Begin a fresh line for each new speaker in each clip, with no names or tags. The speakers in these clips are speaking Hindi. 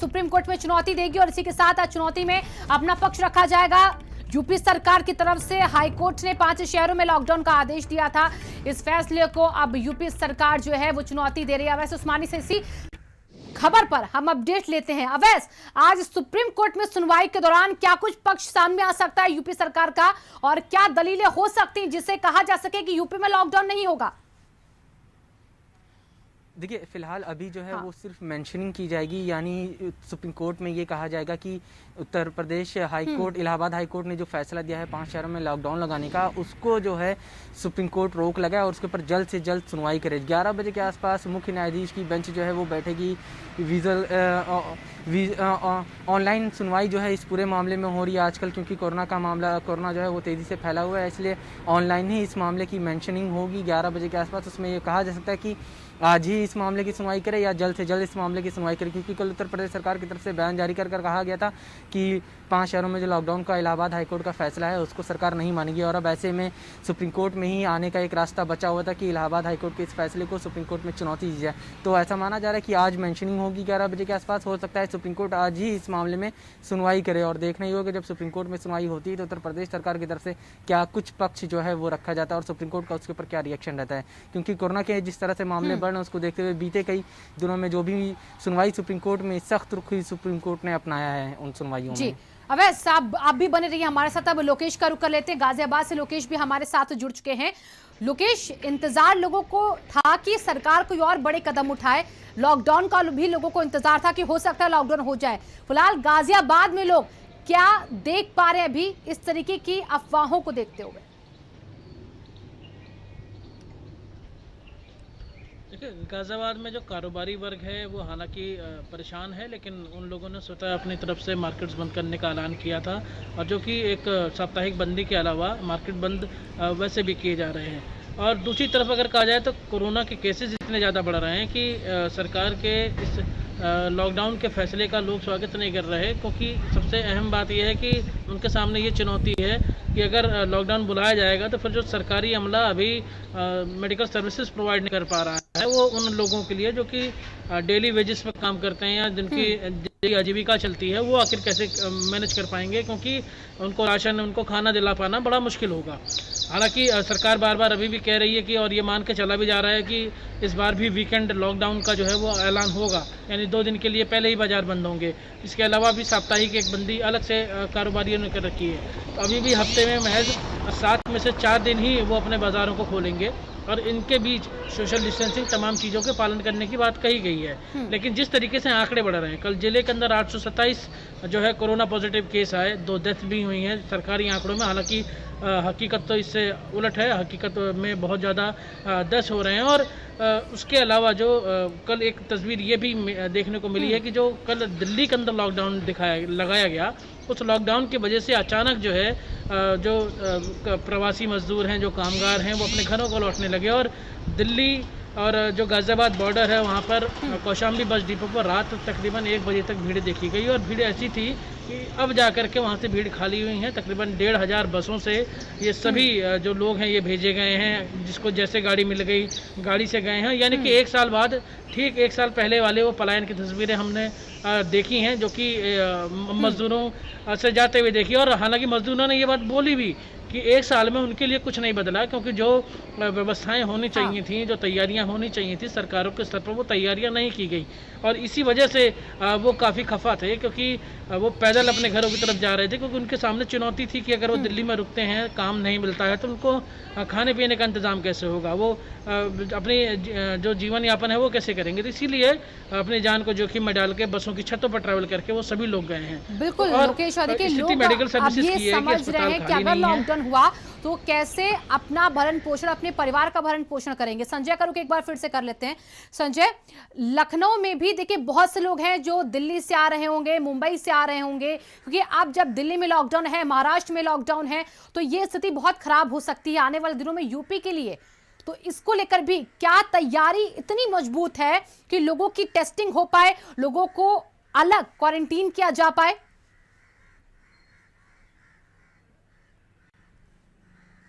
सुप्रीम कोर्ट में चुनौती देगी और इसी के साथ आज चुनौती में अपना पक्ष रखा जाएगा। यूपी सरकार की तरफ से हाईकोर्ट ने 5 शहरों में लॉकडाउन का आदेश दिया था। इस फैसले को अब यूपी सरकार जो है वो चुनौती दे रही है। अवैस उस्मानी से इसी खबर पर हम अपडेट लेते हैं। अवैस, आज सुप्रीम कोर्ट में सुनवाई के दौरान क्या कुछ पक्ष सामने आ सकता है यूपी सरकार का, और क्या दलीलें हो सकती हैं जिससे कहा जा सके कि यूपी में लॉकडाउन नहीं होगा?
देखिए, फिलहाल अभी जो है वो सिर्फ मेंशनिंग की जाएगी, यानी सुप्रीम कोर्ट में ये कहा जाएगा कि Uttar Pradesh high court, Allahabad high court ने जो फैसला दिया है 5 शहरों में लॉकडाउन लगाने का, उसको जो है सुप्रीम कोर्ट रोक लगाए और उसके ऊपर जल्द से जल्द सुनवाई करे। 11 बजे के आसपास मुख्य न्यायाधीश की बेंच जो है वो बैठेगी। ऑनलाइन सुनवाई जो है इस पूरे मामले में हो रही है आजकल, क्योंकि कोरोना जो है वो तेज़ी से फैला हुआ है, इसलिए ऑनलाइन ही इस मामले की मेंशनिंग होगी 11 बजे के आसपास। उसमें ये कहा जा सकता है कि आज ही इस मामले की सुनवाई करे या जल्द से जल्द इस मामले की सुनवाई करे, क्योंकि कल उत्तर प्रदेश सरकार की तरफ से बयान जारी कर कहा गया था कि 5 शहरों में जो लॉकडाउन का इलाहाबाद हाईकोर्ट का फैसला है उसको सरकार नहीं मानेगी। और अब ऐसे में सुप्रीम कोर्ट में ही आने का एक रास्ता बचा हुआ था कि इलाहाबाद हाईकोर्ट के इस फैसले को सुप्रीम कोर्ट में चुनौती दी जाए। तो ऐसा माना जा रहा है कि आज मेंशनिंग होगी 11 बजे के आसपास। हो सकता है सुप्रीम कोर्ट आज ही इस मामले में सुनवाई करे, और देखना ही होगा जब सुप्रीम कोर्ट में सुनवाई होती है तो उत्तर प्रदेश सरकार की तरफ से क्या कुछ पक्ष जो है वो रखा जाता है और सुप्रीम कोर्ट का उसके ऊपर क्या रिएक्शन रहता है। क्योंकि कोरोना के जिस तरह से मामले बढ़ रहे हैं उसको देखते हुए बीते कई दिनों में जो भी सुनवाई सुप्रीम कोर्ट में सख्त रुख सुप्रीम कोर्ट ने अपनाया है उन सुनवाइयों में।
अवैस साहब, आप भी बने रहिए हमारे साथ। अब लोकेश का रुख कर लेते हैं। गाजियाबाद से लोकेश भी हमारे साथ जुड़ चुके हैं। लोकेश, इंतजार लोगों को था कि सरकार कोई और बड़े कदम उठाए, लॉकडाउन का भी लोगों को इंतजार था कि हो सकता है लॉकडाउन हो जाए। फिलहाल गाजियाबाद में लोग क्या देख पा रहे हैं अभी इस तरीके की अफवाहों को देखते हुए?
देखिए, गाज़ियाबाद में जो कारोबारी वर्ग है वो हालांकि परेशान है, लेकिन उन लोगों ने स्वतः अपनी तरफ से मार्केट्स बंद करने का ऐलान किया था, और जो कि एक साप्ताहिक बंदी के अलावा मार्केट बंद वैसे भी किए जा रहे हैं। और दूसरी तरफ अगर कहा जाए तो कोरोना के केसेस इतने ज़्यादा बढ़ रहे हैं कि सरकार के इस लॉकडाउन के फैसले का लोग स्वागत नहीं कर रहे, क्योंकि सबसे अहम बात यह है कि उनके सामने ये चुनौती है कि अगर लॉकडाउन बुलाया जाएगा तो फिर जो सरकारी अमला अभी मेडिकल सर्विसेज प्रोवाइड नहीं कर पा रहा है, वो उन लोगों के लिए जो कि डेली वेजेस पर काम करते हैं या जिनकी आजीविका चलती है, वो आखिर कैसे मैनेज कर पाएंगे, क्योंकि उनको राशन, उनको खाना दिला पाना बड़ा मुश्किल होगा। हालांकि सरकार बार बार अभी भी कह रही है कि, और ये मान के चला भी जा रहा है कि इस बार भी वीकेंड लॉकडाउन का जो है वो ऐलान होगा, यानी 2 दिन के लिए पहले ही बाजार बंद होंगे। इसके अलावा भी साप्ताहिक एक बंदी अलग से कारोबारियों ने कर रखी है। तो अभी भी हफ्ते में महज 7 में से 4 दिन ही वो अपने बाज़ारों को खोलेंगे, और इनके बीच सोशल डिस्टेंसिंग, तमाम चीज़ों के पालन करने की बात कही गई है। लेकिन जिस तरीके से आंकड़े बढ़ रहे हैं, कल जिले के अंदर 827 जो है कोरोना पॉजिटिव केस आए, 2 डेथ भी हुई हैं सरकारी आंकड़ों में। हालांकि हकीकत तो इससे उलट है, हकीकत में बहुत ज़्यादा डेथ हो रहे हैं। और उसके अलावा जो कल एक तस्वीर ये भी देखने को मिली है कि जो कल दिल्ली के अंदर लॉकडाउन लगाया गया, उस लॉकडाउन की वजह से अचानक जो है जो प्रवासी मजदूर हैं, जो कामगार हैं, वो अपने घरों को लौटने लगे। और दिल्ली और जो गाज़ियाबाद बॉर्डर है वहाँ पर कौशाम्बी बस डिपो पर रात तकरीबन 1 बजे तक भीड़ देखी गई, और भीड़ ऐसी थी कि अब जा कर के वहाँ से भीड़ खाली हुई है। तकरीबन 1,500 बसों से ये सभी जो लोग हैं ये भेजे गए हैं, जिसको जैसे गाड़ी मिल गई गाड़ी से गए हैं। यानी कि 1 साल बाद, ठीक 1 साल पहले वाले वो पलायन की तस्वीरें हमने देखी हैं, जो कि मजदूरों से जाते हुए देखी। और हालांकि मजदूरों ने ये बात बोली भी कि 1 साल में उनके लिए कुछ नहीं बदला, क्योंकि जो व्यवस्थाएं होनी चाहिए थी, जो तैयारियां होनी चाहिए थी सरकारों के स्तर पर, वो तैयारियां नहीं की गई। और इसी वजह से वो काफ़ी खफा थे, क्योंकि वो पैदल अपने घरों की तरफ जा रहे थे, क्योंकि उनके सामने चुनौती थी कि अगर वो दिल्ली में रुकते हैं, काम नहीं मिलता है, तो उनको खाने पीने का इंतज़ाम कैसे होगा, वो अपनी जो जीवन यापन है वो कैसे करेंगे। तो इसीलिए अपनी जान को जोखिम में डाल के बसों की छतों पर ट्रैवल करके वो सभी लोग गए हैं।
बिल्कुल लोकेश,
मेडिकल सर्विसेज
ये समझ रहे हैं कि अगर लॉकडाउन हुआ तो कैसे अपना भरण पोषण, अपने परिवार का भरण पोषण करेंगे। संजय का रुख एक बार फिर से कर लेते हैं। संजय, लखनऊ में भी देखिए बहुत से लोग हैं जो दिल्ली से आ रहे होंगे, मुंबई से आ रहे होंगे, क्योंकि अब जब दिल्ली में लॉकडाउन है, महाराष्ट्र में लॉकडाउन है, तो ये स्थिति बहुत खराब हो सकती है आने वाले दिनों में यूपी के लिए। तो इसको लेकर भी क्या तैयारी इतनी मजबूत है कि लोगों की टेस्टिंग हो पाए, लोगों को अलग क्वारंटीन किया जा पाए?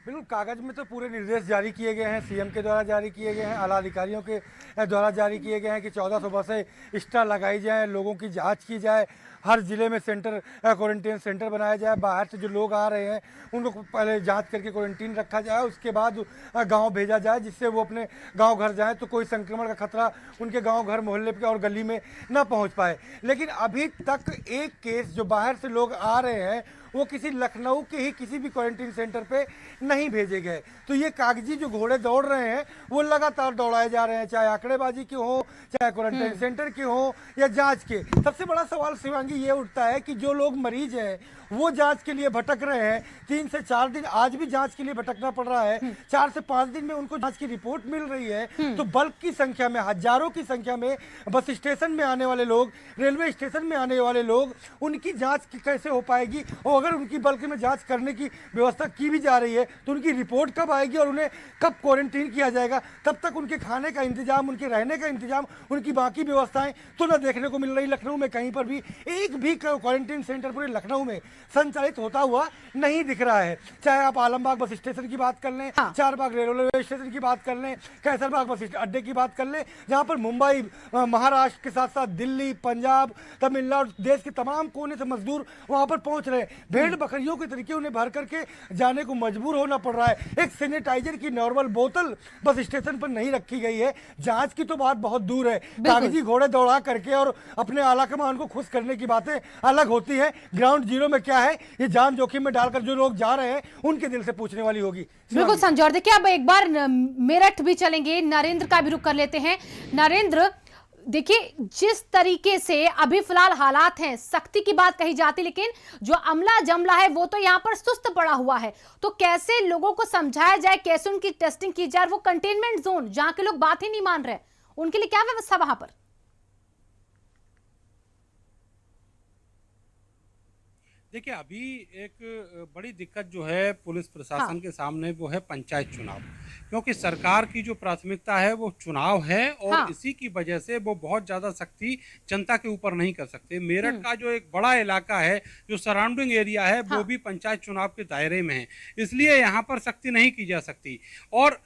बिल्कुल, कागज में तो पूरे निर्देश जारी किए गए हैं, सीएम के द्वारा जारी किए गए हैं, आला अधिकारियों के द्वारा जारी किए गए हैं कि 1400 बसें एक्स्ट्रा लगाई जाएं, लोगों की जांच की जाए, हर जिले में सेंटर क्वारंटीन सेंटर बनाया जाए, बाहर से जो लोग आ रहे हैं उनको पहले जांच करके क्वारंटीन रखा जाए, उसके बाद गांव भेजा जाए जिससे वो अपने गांव घर जाएं तो कोई संक्रमण का खतरा उनके गांव घर मोहल्ले पे और गली में ना पहुंच पाए। लेकिन अभी तक एक केस जो बाहर से लोग आ रहे हैं वो किसी लखनऊ के ही किसी भी क्वारंटीन सेंटर पे नहीं भेजे गए। तो ये कागजी जो घोड़े दौड़ रहे हैं वो लगातार दौड़ाए जा रहे हैं, चाहे आंकड़ेबाजी के हो, चाहे क्वारंटीन सेंटर के हो या जांच के। सबसे बड़ा सवाल शिवांगी ये उठता है कि जो लोग मरीज हैं वो जांच के लिए भटक रहे हैं, 3 से 4 दिन आज भी जांच के लिए भटकना पड़ रहा है, 4 से 5 दिन में उनको जांच की रिपोर्ट मिल रही है। तो बल्क की संख्या में, हजारों की संख्या में बस स्टेशन में आने वाले लोग, रेलवे स्टेशन में आने वाले लोग, उनकी जांच कैसे हो पाएगी? और अगर उनकी बल्क में जांच करने की व्यवस्था की भी जा रही है तो उनकी रिपोर्ट कब आएगी और उन्हें कब क्वारंटीन किया जाएगा? तब तक उनके खाने का इंतजाम, उनके रहने का इंतजाम, उनकी बाकी व्यवस्थाएं तो न देखने को मिल रही। लखनऊ में कहीं पर भी एक भी क्वारंटीन सेंटर पूरे लखनऊ में संचालित होता हुआ नहीं दिख रहा है। चाहे आप आलमबाग बस स्टेशन की बात कर लें, चारबाग रेलवे स्टेशन की बात कर लें, कैसरबाग बस अड्डे की बात कर लें, जहां पर मुंबई, महाराष्ट्र के साथ साथ दिल्ली, पंजाब, तमिलनाडु, देश के तमाम कोने से मजदूर वहां पर पहुंच रहे हैं। भेड़ बकरियों के तरीके उन्हें भर करके जाने को मजबूर होना पड़ रहा है। एक सैनिटाइजर की नॉर्मल बोतल बस स्टेशन पर नहीं रखी गई है। जांच की तो बात बहुत दूर है, कागजी घोड़े दौड़ा करके और अपने आला कमान को खुश करने की बातें अलग होती है। ग्राउंड जीरो में क्या है ये जान जोखिम में डालकर जो लोग जा रहे हैं उनके दिल से पूछने वाली होगी।
बिल्कुल संजय, और देखिए अब एक बार मेरठ भी चलेंगे, नरेंद्र का भी रुख कर लेते हैं। नरेंद्र, देखिए जिस तरीके से अभी फिलहाल हालात हैं, सख्ती की बात कही जाती, लेकिन जो अमला जमला है वो तो यहाँ पर सुस्त पड़ा हुआ है। तो कैसे लोगों को समझाया जाए, कैसे उनकी टेस्टिंग की जाए? वो कंटेनमेंट जोन जहां के लोग बात ही नहीं मान रहे, उनके लिए क्या व्यवस्था वहां पर?
देखिए, अभी एक बड़ी दिक्कत जो है पुलिस प्रशासन के सामने वो है पंचायत चुनाव, क्योंकि सरकार की जो प्राथमिकता है वो चुनाव है और इसी की वजह से वो बहुत ज़्यादा सख्ती जनता के ऊपर नहीं कर सकते। मेरठ का जो एक बड़ा इलाका है, जो सराउंडिंग एरिया है, वो भी पंचायत चुनाव के दायरे में है, इसलिए यहाँ पर सख्ती नहीं की जा सकती। और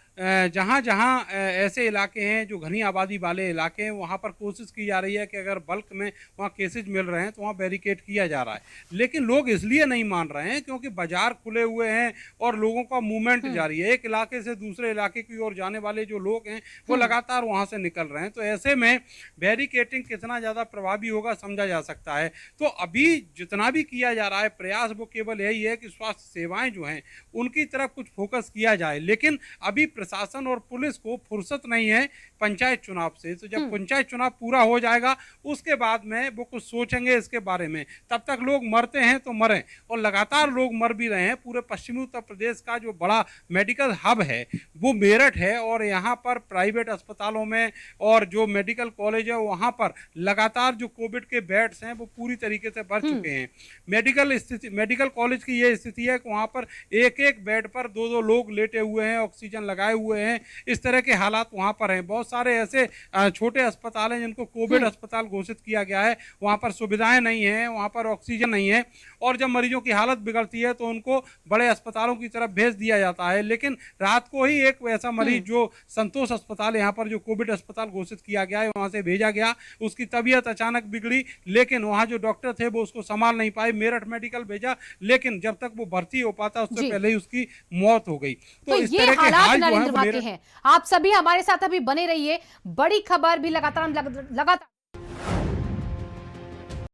जहाँ जहाँ ऐसे इलाके हैं जो घनी आबादी वाले इलाके हैं, वहाँ पर कोशिश की जा रही है कि अगर बल्क में वहाँ केसेज मिल रहे हैं तो वहाँ बैरिकेड किया जा रहा है। लेकिन लोग इसलिए नहीं मान रहे हैं क्योंकि बाजार खुले हुए हैं और लोगों का मूवमेंट जारी है। एक इलाके से दूसरे इलाके की ओर जाने वाले जो लोग हैं वो लगातार वहाँ से निकल रहे हैं। तो ऐसे में बैरिकेडिंग कितना ज़्यादा प्रभावी होगा समझा जा सकता है। तो अभी जितना भी किया जा रहा है प्रयास, वो केवल यही है कि स्वास्थ्य सेवाएँ जो हैं उनकी तरफ कुछ फोकस किया जाए। लेकिन अभी प्रशासन और पुलिस को फुर्सत नहीं है पंचायत चुनाव से। तो जब पंचायत चुनाव पूरा हो जाएगा उसके बाद में वो कुछ सोचेंगे इसके बारे में। तब तक लोग मरते हैं तो मरें, और लगातार लोग मर भी रहे हैं। पूरे पश्चिमी उत्तर प्रदेश का जो बड़ा मेडिकल हब है वो मेरठ है, और यहाँ पर प्राइवेट अस्पतालों में और जो मेडिकल कॉलेज है वहाँ पर लगातार जो कोविड के बेड्स हैं वो पूरी तरीके से भर चुके हैं। मेडिकल कॉलेज की ये स्थिति है कि वहाँ पर एक एक बेड पर 2-2 लोग लेटे हुए हैं, ऑक्सीजन लगाए हुए हैं। इस तरह के हालात वहाँ पर हैं। बहुत सारे ऐसे छोटे अस्पताल हैं जिनको कोविड अस्पताल घोषित किया गया है, वहाँ पर सुविधाएं नहीं है, वहाँ पर ऑक्सीजन नहीं है, और जब मरीजों की हालत बिगड़ती है तो उनको बड़े अस्पतालों की तरफ भेज दिया जाता है। लेकिन रात को ही एक ऐसा मरीज जो संतोष अस्पताल, यहाँ पर जो कोविड अस्पताल घोषित किया गया है, वहाँ से भेजा गया। उसकी तबीयत अचानक बिगड़ी, लेकिन वहाँ जो डॉक्टर थे वो उसको संभाल नहीं पाए, मेरठ मेडिकल भेजा, लेकिन जब तक वो भर्ती हो पाता उससे पहले ही उसकी मौत हो गई।
तो
इस
ये
तरह के
हालात
हाल जो
नरेंद्र
है
हैं। आप सभी हमारे साथ अभी बने रहिए, बड़ी खबर भी लगातार